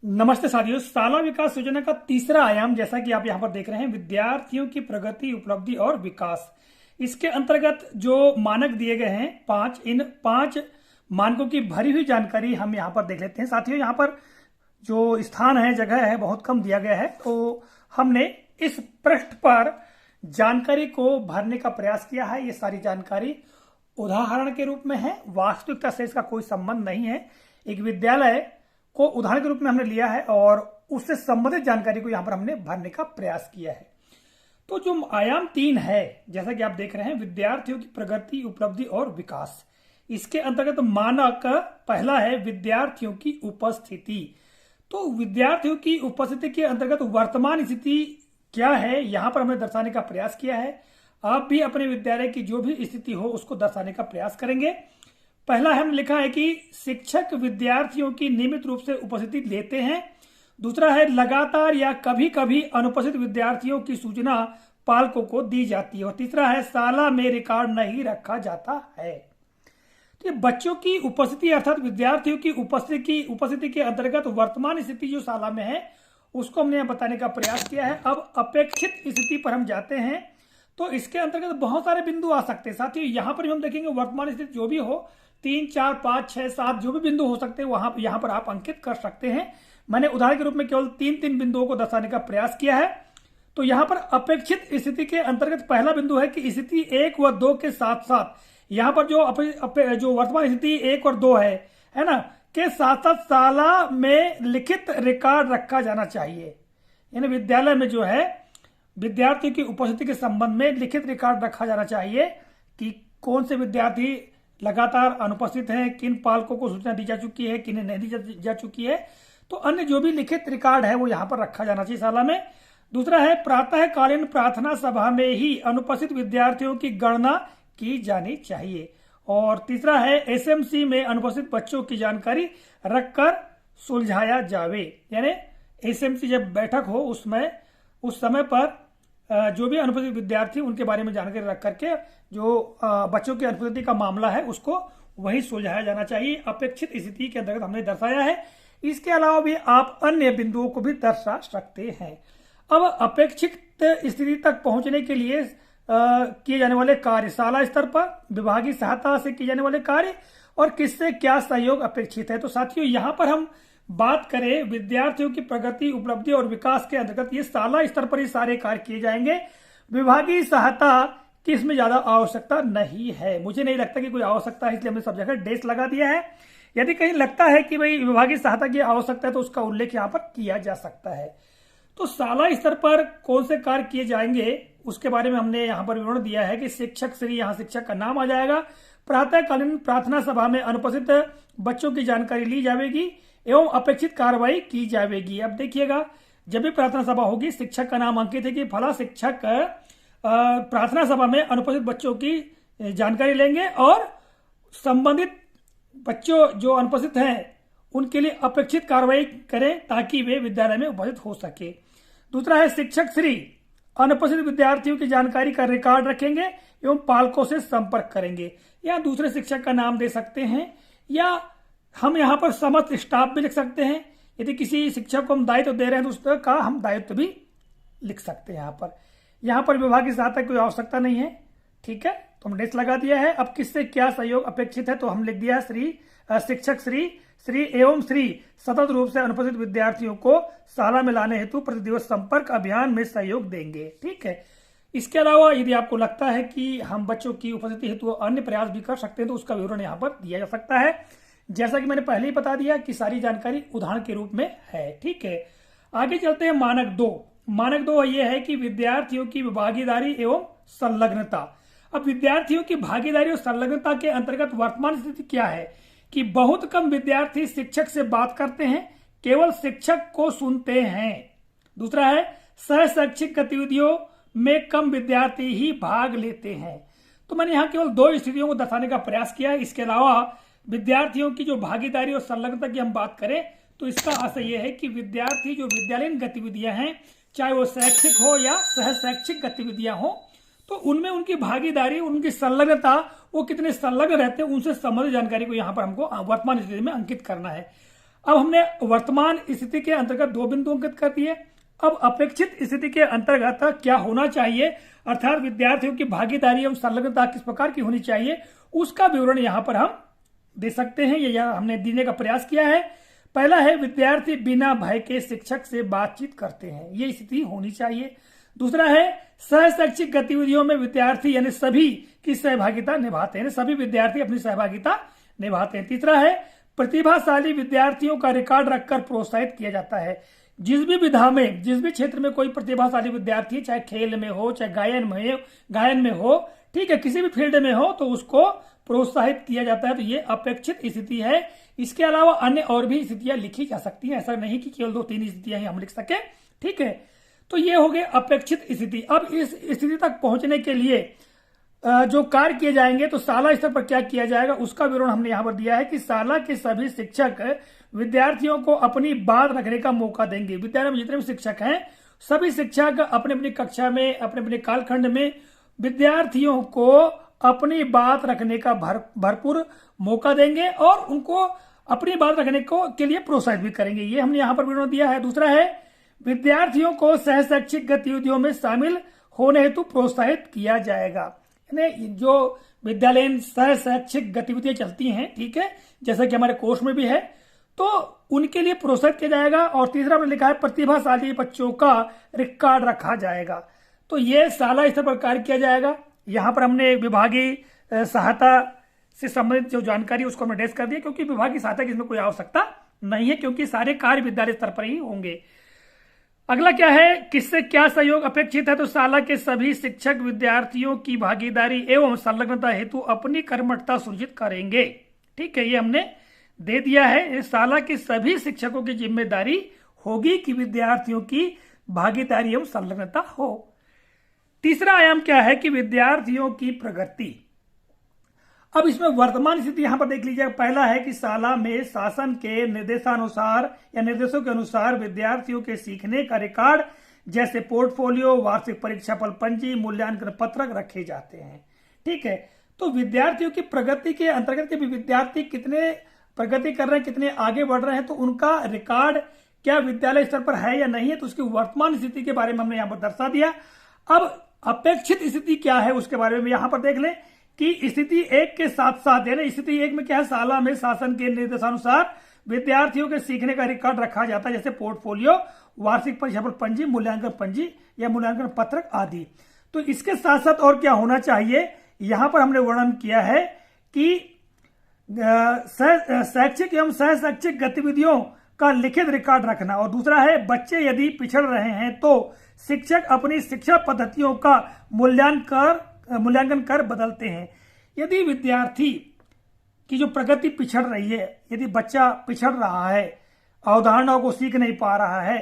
नमस्ते साथियों। शाला विकास योजना का तीसरा आयाम जैसा कि आप यहाँ पर देख रहे हैं, विद्यार्थियों की प्रगति, उपलब्धि और विकास। इसके अंतर्गत जो मानक दिए गए हैं पांच, इन पांच मानकों की भरी हुई जानकारी हम यहाँ पर देख लेते हैं। साथियों, यहाँ पर जो स्थान है, जगह है, बहुत कम दिया गया है, तो हमने इस पृष्ठ पर जानकारी को भरने का प्रयास किया है। ये सारी जानकारी उदाहरण के रूप में है, वास्तविकता से इसका कोई संबंध नहीं है। एक विद्यालय को उदाहरण के रूप में हमने लिया है और उससे संबंधित जानकारी को यहां पर हमने भरने का प्रयास किया है। तो जो आयाम 3 है, जैसा कि आप देख रहे हैं, विद्यार्थियों की प्रगति, उपलब्धि और विकास। इसके अंतर्गत मानक पहला है विद्यार्थियों की उपस्थिति। तो विद्यार्थियों की उपस्थिति के अंतर्गत वर्तमान स्थिति क्या है, यहां पर हमने दर्शाने का प्रयास किया है। आप भी अपने विद्यालय की जो भी स्थिति हो उसको दर्शाने का प्रयास करेंगे। पहला हम लिखा है कि शिक्षक विद्यार्थियों की नियमित रूप से उपस्थिति लेते हैं। दूसरा है लगातार या कभी कभी अनुपस्थित विद्यार्थियों की सूचना पालकों को दी जाती है। और तीसरा है शाला में रिकॉर्ड नहीं रखा जाता है। तो ये बच्चों की उपस्थिति अर्थात विद्यार्थियों की उपस्थिति के अंतर्गत वर्तमान स्थिति जो शाला में है उसको हमने बताने का प्रयास किया है। अब अपेक्षित स्थिति पर हम जाते हैं। तो इसके अंतर्गत बहुत सारे बिंदु आ सकते हैं। साथियों, यहां पर हम देखेंगे वर्तमान स्थिति जो भी हो, 3, 4, 5, 6, 7 जो भी बिंदु हो सकते हैं वहां यहाँ पर आप अंकित कर सकते हैं। मैंने उदाहरण के रूप में केवल 3 बिंदुओं को दर्शाने का प्रयास किया है। तो यहाँ पर अपेक्षित स्थिति के अंतर्गत पहला बिंदु है कि स्थिति 1 व 2 के साथ साथ यहाँ पर जो वर्तमान स्थिति 1 और 2 है ना, के साथ साथ शाला में लिखित रिकॉर्ड रखा जाना चाहिए। यानी विद्यालय में जो है विद्यार्थियों की उपस्थिति के संबंध में लिखित रिकॉर्ड रखा जाना चाहिए कि कौन से विद्यार्थी लगातार अनुपस्थित हैं, किन पालकों को सूचना दी जा चुकी है, किन्हें नहीं दी जा चुकी है। तो अन्य जो भी लिखित रिकॉर्ड है वो यहाँ पर रखा जाना चाहिए शाला में। दूसरा है प्रातःकालीन प्रार्थना सभा में ही अनुपस्थित विद्यार्थियों की गणना की जानी चाहिए। और तीसरा है एसएमसी में अनुपस्थित बच्चों की जानकारी रखकर सुलझाया जावे। यानी एसएमसी जब बैठक हो उसमें उस समय पर जो भी अनुपस्थित विद्यार्थी उनके बारे में जानकारी रख करके जो बच्चों की अनुपस्थिति का मामला है उसको वही सुलझाया जाना चाहिए। अपेक्षित स्थिति के अंतर्गत हमने दर्शाया है। इसके अलावा भी आप अन्य बिंदुओं को भी दर्शा सकते हैं। अब अपेक्षित स्थिति तक पहुंचने के लिए किए जाने वाले कार्य, शाला स्तर पर विभागीय सहायता से किए जाने वाले कार्य और किससे क्या सहयोग अपेक्षित है। तो साथियों, यहाँ पर हम बात करें विद्यार्थियों की प्रगति, उपलब्धि और विकास के अंतर्गत ये शाला स्तर पर ही सारे कार्य किए जाएंगे। विभागीय सहायता की इसमें ज्यादा आवश्यकता नहीं है। मुझे नहीं लगता कि कोई आवश्यकता है, इसलिए हमने सब जगह डेश लगा दिया है। यदि कहीं लगता है कि भाई विभागीय सहायता की आवश्यकता है तो उसका उल्लेख यहाँ पर किया जा सकता है। तो शाला स्तर पर कौन से कार्य किए जाएंगे उसके बारे में हमने यहाँ पर विवरण दिया है कि शिक्षक श्री, यहाँ शिक्षक का नाम आ जाएगा। प्रातःकालीन प्रार्थना सभा में अनुपस्थित बच्चों की जानकारी ली जाएगी एवं अपेक्षित कार्रवाई की जाएगी। अब देखिएगा, जब भी प्रार्थना सभा होगी शिक्षक का नाम अंकित है कि फला शिक्षक प्रार्थना सभा में अनुपस्थित बच्चों की जानकारी लेंगे और संबंधित बच्चों जो अनुपस्थित हैं उनके लिए अपेक्षित कार्रवाई करें ताकि वे विद्यालय में उपस्थित हो सके। दूसरा है शिक्षक श्री अनुपस्थित विद्यार्थियों की जानकारी का रिकॉर्ड रखेंगे एवं पालकों से संपर्क करेंगे। या दूसरे शिक्षक का नाम दे सकते हैं या हम यहाँ पर समस्त स्टाफ भी लिख सकते हैं। यदि किसी शिक्षक को हम दायित्व दे रहे हैं तो उसका हम दायित्व भी लिख सकते हैं। यहाँ पर विभागीय सहायता की कोई आवश्यकता नहीं है। ठीक है, तो हम डेश लगा दिया है। अब किससे क्या सहयोग अपेक्षित है तो हम लिख दिया है शिक्षक श्री एवं श्री सतत रूप से अनुपस्थित विद्यार्थियों को शाला में लाने हेतु प्रतिदिवस संपर्क अभियान में सहयोग देंगे। ठीक है, इसके अलावा यदि आपको लगता है कि हम बच्चों की उपस्थिति हेतु अन्य प्रयास भी कर सकते हैं तो उसका विवरण यहाँ पर दिया जा सकता है। जैसा कि मैंने पहले ही बता दिया कि सारी जानकारी उदाहरण के रूप में है। ठीक है, आगे चलते हैं मानक 2। मानक 2 यह है कि विद्यार्थियों की भागीदारी एवं संलग्नता। अब विद्यार्थियों की भागीदारी और संलग्नता के अंतर्गत वर्तमान स्थिति क्या है कि बहुत कम विद्यार्थी शिक्षक से बात करते हैं, केवल शिक्षक को सुनते हैं। दूसरा है सह शैक्षिक गतिविधियों में कम विद्यार्थी ही भाग लेते हैं। तो मैंने यहाँ केवल 2 स्थितियों को दर्शाने का प्रयास किया है। इसके अलावा विद्यार्थियों की जो भागीदारी और संलग्नता की हम बात करें तो इसका आशय यह है कि विद्यार्थी जो विद्यालयीन गतिविधियां हैं, चाहे वो शैक्षिक हो या सह शैक्षिक गतिविधियां हो, तो उनमें उनकी भागीदारी, उनकी संलग्नता, वो कितने संलग्न रहते हैं, उनसे संबंधित जानकारी को यहाँ पर हमको वर्तमान स्थिति में अंकित करना है। अब हमने वर्तमान स्थिति के अंतर्गत 2 बिंदु अंकित कर दिए। अब अपेक्षित स्थिति के अंतर्गत क्या होना चाहिए, अर्थात विद्यार्थियों की भागीदारी एवं संलग्नता किस प्रकार की होनी चाहिए, उसका विवरण यहां पर हम दे सकते हैं। ये हमने देने का प्रयास किया है। पहला है, विद्यार्थी बिना भय के शिक्षक से बातचीत करते हैं, ये स्थिति होनी चाहिए। दूसरा है, सह शैक्षिक गतिविधियों में विद्यार्थी यानी सभी की सहभागिता निभाते हैं, सभी विद्यार्थी अपनी सहभागिता निभाते हैं। तीसरा है, प्रतिभाशाली विद्यार्थियों का रिकॉर्ड रखकर प्रोत्साहित किया जाता है। जिस भी विधा में, जिस भी क्षेत्र में कोई प्रतिभाशाली विद्यार्थी, चाहे खेल में हो, चाहे गायन में हो, ठीक है, किसी भी फील्ड में हो, तो उसको प्रोत्साहित किया जाता है। तो ये अपेक्षित स्थिति है। इसके अलावा अन्य और भी स्थितियां लिखी जा सकती हैं, ऐसा नहीं कि केवल 2-3 स्थितियां ही हम लिख सके, ठीक है। तो ये हो गए अपेक्षित स्थिति। अब इस स्थिति तक पहुंचने के लिए जो कार्य किए जाएंगे, तो शाला स्तर पर क्या किया जाएगा उसका विवरण हमने यहाँ पर दिया है कि शाला के सभी शिक्षक विद्यार्थियों को अपनी बात रखने का मौका देंगे। विद्यालय में जितने भी शिक्षक हैं, सभी शिक्षक अपने अपनी कक्षा में, अपने अपने कालखंड में विद्यार्थियों को अपनी बात रखने का भरपूर मौका देंगे और उनको अपनी बात रखने के लिए प्रोत्साहित भी करेंगे। ये हमने यहाँ पर विवरण दिया है। दूसरा है, विद्यार्थियों को सह शैक्षिक गतिविधियों में शामिल होने हेतु प्रोत्साहित किया जाएगा। जो विद्यालयीन सह शैक्षिक गतिविधियां चलती हैं, ठीक है, जैसा कि हमारे कोर्स में भी है, तो उनके लिए प्रोत्साहित किया जाएगा। और तीसरा हमने लिखा है, प्रतिभाशाली बच्चों का रिकॉर्ड रखा जाएगा। तो ये शाला स्तर पर कार्य किया जाएगा। यहाँ पर हमने विभागीय सहायता से संबंधित जो जानकारी उसको हमने डेस्क कर दिया, क्योंकि विभागीय सहायता की इसमें कोई आवश्यकता नहीं है, क्योंकि सारे कार्य विद्यालय स्तर पर ही होंगे। अगला क्या है, किससे क्या सहयोग अपेक्षित है, तो शाला के सभी शिक्षक विद्यार्थियों की भागीदारी एवं संलग्नता हेतु अपनी कर्मठता सुनिश्चित करेंगे। ठीक है, ये हमने दे दिया है। शाला के सभी शिक्षकों की जिम्मेदारी होगी कि विद्यार्थियों की भागीदारी एवं संलग्नता हो। तीसरा आयाम क्या है कि विद्यार्थियों की प्रगति। अब इसमें वर्तमान स्थिति यहां पर देख लीजिए। पहला है कि शाला में शासन के निर्देशानुसार या निर्देशों के अनुसार विद्यार्थियों के सीखने का रिकॉर्ड जैसे पोर्टफोलियो, वार्षिक परीक्षा फल पंजी, मूल्यांकन पत्रक रखे जाते हैं। ठीक है, तो विद्यार्थियों की प्रगति के अंतर्गत भी विद्यार्थी कितने प्रगति कर रहे हैं, कितने आगे बढ़ रहे हैं, तो उनका रिकॉर्ड क्या विद्यालय स्तर पर है या नहीं है, तो उसकी वर्तमान स्थिति के बारे में हमने यहां पर दर्शा दिया। अब अपेक्षित स्थिति क्या है उसके बारे में यहां पर देख लें कि स्थिति 1 के साथ साथ, यानी स्थिति 1 में क्या है, शाला में शासन के निर्देशानुसार विद्यार्थियों के सीखने का रिकॉर्ड रखा जाता है, जैसे पोर्टफोलियो, वार्षिक परीक्षाफल पंजी, मूल्यांकन पंजी या मूल्यांकन पत्रक आदि। तो इसके साथ साथ और क्या होना चाहिए, यहां पर हमने वर्णन किया है कि शैक्षिक एवं सह शैक्षिक गतिविधियों का लिखित रिकॉर्ड रखना। और दूसरा है, बच्चे यदि पिछड़ रहे हैं तो शिक्षक अपनी शिक्षा पद्धतियों का मूल्यांकन कर बदलते हैं। यदि विद्यार्थी की जो प्रगति पिछड़ रही है, यदि बच्चा पिछड़ रहा है, अवधारणाओं को सीख नहीं पा रहा है,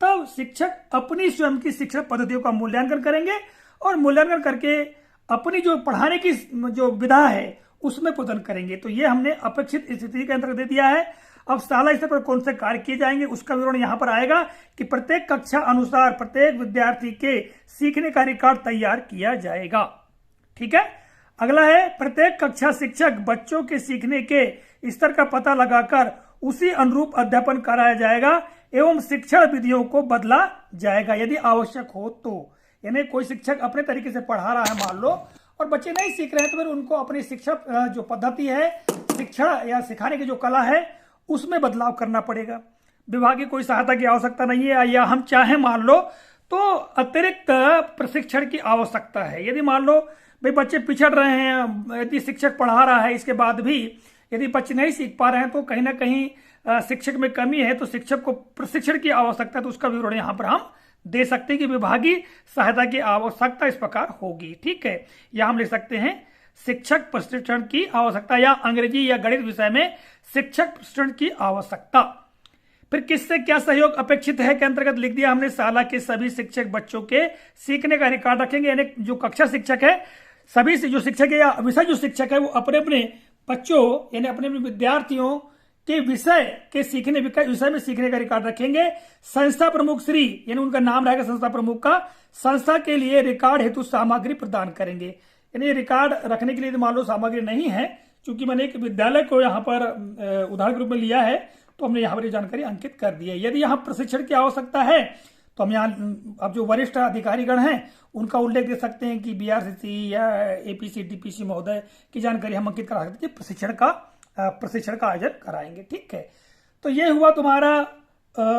तब शिक्षक अपनी स्वयं की शिक्षा पद्धतियों का मूल्यांकन करेंगे और मूल्यांकन करके अपनी जो पढ़ाने की जो विधा है उसमें प्रदान करेंगे। तो ये हमने अपेक्षित स्थिति के अंतर्गत दे दिया है। अब शाला स्तर पर कौन से कार्य किए जाएंगे उसका विवरण यहां पर आएगा कि प्रत्येक कक्षा अनुसार प्रत्येक विद्यार्थी के सीखने का रिकॉर्ड तैयार किया जाएगा। ठीक है, अगला है, प्रत्येक कक्षा शिक्षक बच्चों के सीखने के स्तर का पता लगाकर उसी अनुरूप अध्यापन कराया जाएगा एवं शिक्षण विधियों को बदला जाएगा यदि आवश्यक हो तो। यानी कोई शिक्षक अपने तरीके से पढ़ा रहा है मान लो, और बच्चे नहीं सीख रहे हैं, तो फिर उनको अपनी शिक्षा जो पद्धति है, शिक्षण या सिखाने की जो कला है, उसमें बदलाव करना पड़ेगा। विभाग की कोई सहायता की आवश्यकता नहीं है, या हम चाहे मान लो तो अतिरिक्त प्रशिक्षण की आवश्यकता है। यदि मान लो भाई बच्चे पिछड़ रहे हैं, यदि शिक्षक पढ़ा रहा है, इसके बाद भी यदि बच्चे नहीं सीख पा रहे हैं, तो कहीं ना कहीं शिक्षक में कमी है, तो शिक्षक को प्रशिक्षण की आवश्यकता है। तो उसका विवरण यहाँ पर हम दे सकते हैं कि विभागीय सहायता की आवश्यकता इस प्रकार होगी। ठीक है, या हम लिख सकते हैं शिक्षक प्रशिक्षण की आवश्यकता, या अंग्रेजी या गणित विषय में शिक्षक प्रशिक्षण की आवश्यकता। फिर किससे क्या सहयोग अपेक्षित है के अंतर्गत लिख दिया हमने, शाला के सभी शिक्षक बच्चों के सीखने का रिकॉर्ड रखेंगे। यानी जो कक्षा शिक्षक है, सभी जो शिक्षक है या विषय जो शिक्षक है, वो अपने अपने बच्चों यानी अपने अपने विद्यार्थियों के विषय में सीखने का रिकॉर्ड रखेंगे। संस्था प्रमुख श्री, यानी उनका नाम रहेगा संस्था प्रमुख का, संस्था के लिए रिकॉर्ड हेतु सामग्री प्रदान करेंगे। यानी रिकॉर्ड रखने के लिए मान लो सामग्री नहीं है, क्योंकि मैंने एक विद्यालय को यहाँ पर उदाहरण के रूप में लिया है, तो हमने यहाँ पर ये जानकारी अंकित कर दी है। यदि यहाँ प्रशिक्षण की आवश्यकता है तो हम यहाँ अब जो वरिष्ठ अधिकारीगण हैं उनका उल्लेख दे सकते हैं कि बीआरसीसी या एपीसी डीपीसी महोदय की जानकारी हम अंकित करा सकते हैं, प्रशिक्षण का आयोजन कराएंगे। ठीक है, तो ये हुआ तुम्हारा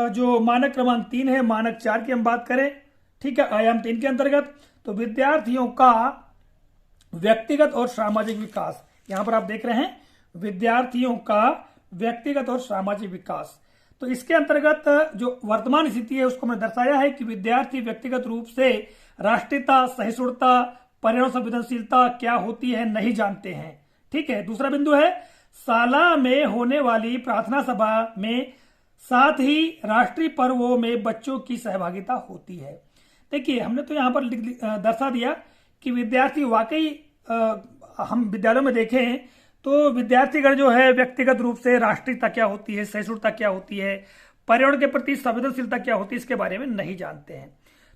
जो मानक क्रमांक 3 है। मानक 4 की हम बात करें, ठीक है, आयाम 3 के अंतर्गत तो विद्यार्थियों का व्यक्तिगत और सामाजिक विकास, यहां पर आप देख रहे हैं विद्यार्थियों का व्यक्तिगत और सामाजिक विकास। तो इसके अंतर्गत जो वर्तमान स्थिति है उसको मैंने दर्शाया है कि विद्यार्थी व्यक्तिगत रूप से राष्ट्रीयता, सहिष्णुता, पर्यावरण संवेदनशीलता क्या होती है नहीं जानते हैं। ठीक है, दूसरा बिंदु है साला में होने वाली प्रार्थना सभा में साथ ही राष्ट्रीय पर्वों में बच्चों की सहभागिता होती है। देखिए, हमने तो यहां पर दर्शा दिया कि विद्यार्थी वाकई हम विद्यालयों में देखें तो विद्यार्थीगण जो है व्यक्तिगत रूप से राष्ट्रीयता क्या होती है, सहिष्णुता क्या होती है, पर्यावरण के प्रति संवेदनशीलता क्या होती है, इसके बारे में नहीं जानते हैं।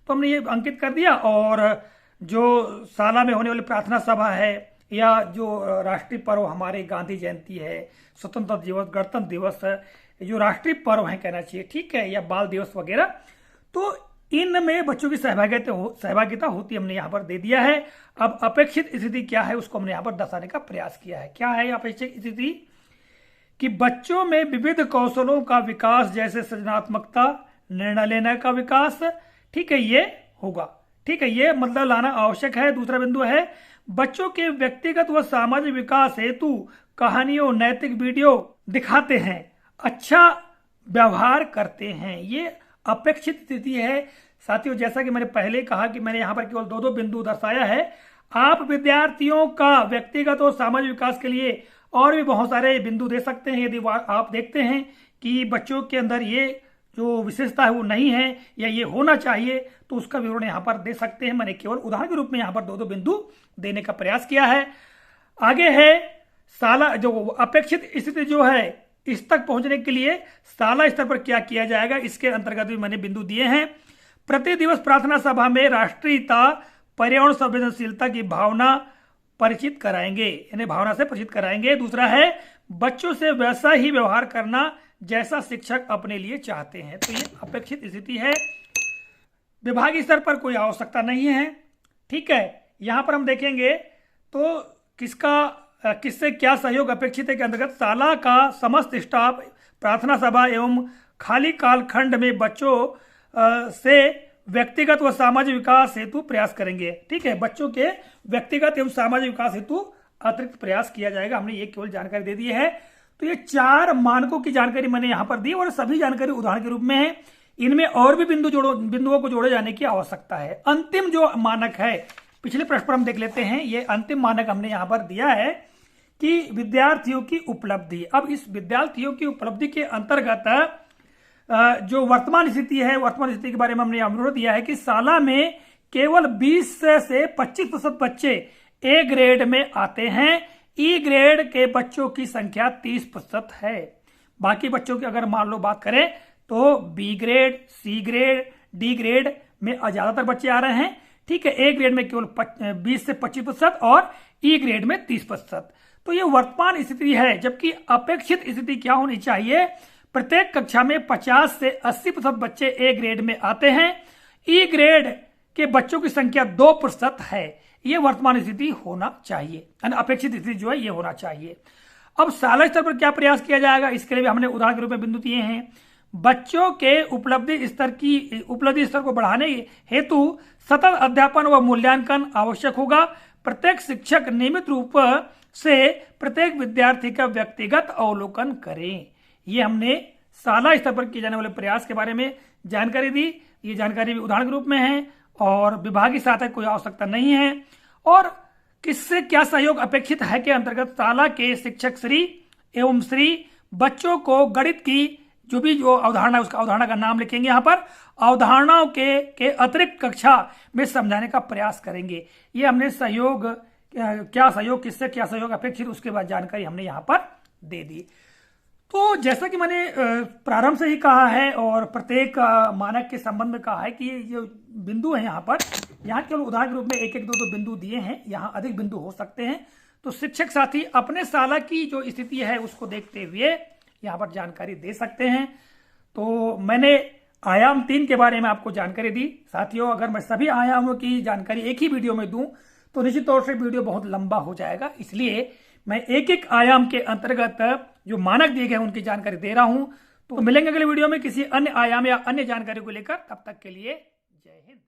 तो हमने ये अंकित कर दिया। और जो साला में होने वाली प्रार्थना सभा है या जो राष्ट्रीय पर्व हमारे गांधी जयंती है, स्वतंत्रता दिवस, गणतंत्र दिवस, जो राष्ट्रीय पर्व है कहना चाहिए, ठीक है, या बाल दिवस वगैरह, तो इनमें बच्चों की सहभागिता होती हमने यहाँ पर दे दिया है। अब अपेक्षित स्थिति क्या है उसको हमने यहाँ पर दर्शाने का प्रयास किया है। क्या है अपेक्षित स्थिति? कि बच्चों में विविध कौशलों का विकास जैसे सृजनात्मकता, निर्णय लेने का विकास, ठीक है, ये होगा। ठीक है, ये मतलब लाना आवश्यक है। दूसरा बिंदु है बच्चों के व्यक्तिगत व सामाजिक विकास हेतु कहानियों, नैतिक वीडियो दिखाते हैं, अच्छा व्यवहार करते हैं। ये अपेक्षित स्थिति है। साथियों, जैसा कि मैंने पहले कहा कि मैंने यहाँ पर केवल 2 बिंदु दर्शाया है। आप विद्यार्थियों का व्यक्तिगत और सामाजिक विकास के लिए और भी बहुत सारे बिंदु दे सकते हैं। यदि आप देखते हैं कि बच्चों के अंदर ये जो विशेषता है वो नहीं है या ये होना चाहिए, तो उसका विवरण यहाँ पर दे सकते हैं। मैंने केवल उदाहरण के रूप में यहाँ पर 2 बिंदु देने का प्रयास किया है। आगे है साला, जो अपेक्षित स्थिति जो है इस तक पहुंचने के लिए साला स्तर पर क्या किया जाएगा, इसके अंतर्गत भी मैंने बिंदु दिए हैं। प्रति दिवस प्रार्थना सभा में राष्ट्रीयता, पर्यावरण संवेदनशीलता की भावना परिचित कराएंगे, यानी भावना से परिचित कराएंगे। दूसरा है बच्चों से वैसा ही व्यवहार करना जैसा शिक्षक अपने लिए चाहते हैं। तो ये अपेक्षित स्थिति है। विभागीय स्तर पर कोई आवश्यकता नहीं है। ठीक है, यहां पर हम देखेंगे तो किससे क्या सहयोग अपेक्षित है के अंतर्गत साला का समस्त स्टाफ प्रार्थना सभा एवं खाली कालखंड में बच्चों से व्यक्तिगत व सामाजिक विकास हेतु प्रयास करेंगे। ठीक है, बच्चों के व्यक्तिगत एवं सामाजिक विकास हेतु अतिरिक्त प्रयास किया जाएगा। हमने ये केवल जानकारी दे दी है। तो ये 4 मानकों की जानकारी मैंने यहां पर दी और सभी जानकारी उदाहरण के रूप में है। इनमें और भी बिंदुओं को जोड़े जाने की आवश्यकता है। अंतिम जो मानक है, पिछले प्रश्न पर हम देख लेते हैं। ये अंतिम मानक हमने यहां पर दिया है कि विद्यार्थियों की उपलब्धि। अब इस विद्यार्थियों की उपलब्धि के अंतर्गत जो वर्तमान स्थिति है, वर्तमान स्थिति के बारे में हमने अनुरोध दिया है कि साला में केवल 20 से 25% बच्चे ए ग्रेड में आते हैं। ई ग्रेड के बच्चों की संख्या 30% है। बाकी बच्चों की अगर मान लो बात करें तो B grade, C grade, D grade में ज्यादातर बच्चे आ रहे हैं। ठीक है, ए ग्रेड में केवल 20 से 25% और ई ग्रेड में 30%। तो ये वर्तमान स्थिति है। जबकि अपेक्षित स्थिति क्या होनी चाहिए? प्रत्येक कक्षा में 50 से 80% बच्चे ए ग्रेड में आते हैं। ई ग्रेड के बच्चों की संख्या 2% है। ये वर्तमान स्थिति होना चाहिए, अपेक्षित स्थिति जो है ये होना चाहिए। अब साला स्तर पर क्या प्रयास किया जाएगा, इसके लिए भी हमने उदाहरण के रूप में बिंदु दिए हैं। बच्चों के उपलब्धि स्तर को बढ़ाने हेतु सतत अध्यापन व मूल्यांकन आवश्यक होगा। प्रत्येक शिक्षक नियमित रूप से प्रत्येक विद्यार्थी का व्यक्तिगत अवलोकन करें। ये हमने साला स्तर पर किए जाने वाले प्रयास के बारे में जानकारी दी। ये जानकारी भी उदाहरण के रूप में है और विभागीय सहायता कोई आवश्यकता नहीं है। और किससे क्या सहयोग अपेक्षित है के अंतर्गत साला के शिक्षक श्री एवं श्री बच्चों को गणित की जो अवधारणा, उसका अवधारणा का नाम लिखेंगे यहाँ पर, अवधारणाओं के अतिरिक्त कक्षा में समझाने का प्रयास करेंगे। ये हमने सहयोग, क्या सहयोग, किससे क्या सहयोग अपेक्षित, उसके बाद जानकारी हमने यहाँ पर दे दी। तो जैसा कि मैंने प्रारंभ से ही कहा है और प्रत्येक मानक के संबंध में कहा है कि ये जो बिंदु है यहाँ पर, यहाँ केवल उदाहरण के रूप में 1-1, 2-2 बिंदु दिए हैं। यहाँ अधिक बिंदु हो सकते हैं। तो शिक्षक साथी अपने साला की जो स्थिति है उसको देखते हुए यहाँ पर जानकारी दे सकते हैं। तो मैंने आयाम 3 के बारे में आपको जानकारी दी। साथियों, अगर मैं सभी आयामों की जानकारी एक ही वीडियो में दूं तो निश्चित तौर से वीडियो बहुत लंबा हो जाएगा, इसलिए मैं एक एक आयाम के अंतर्गत जो मानक दिए गए उनकी जानकारी दे रहा हूं। तो मिलेंगे अगले वीडियो में किसी अन्य आयाम या अन्य जानकारी को लेकर। तब तक के लिए जय हिंद।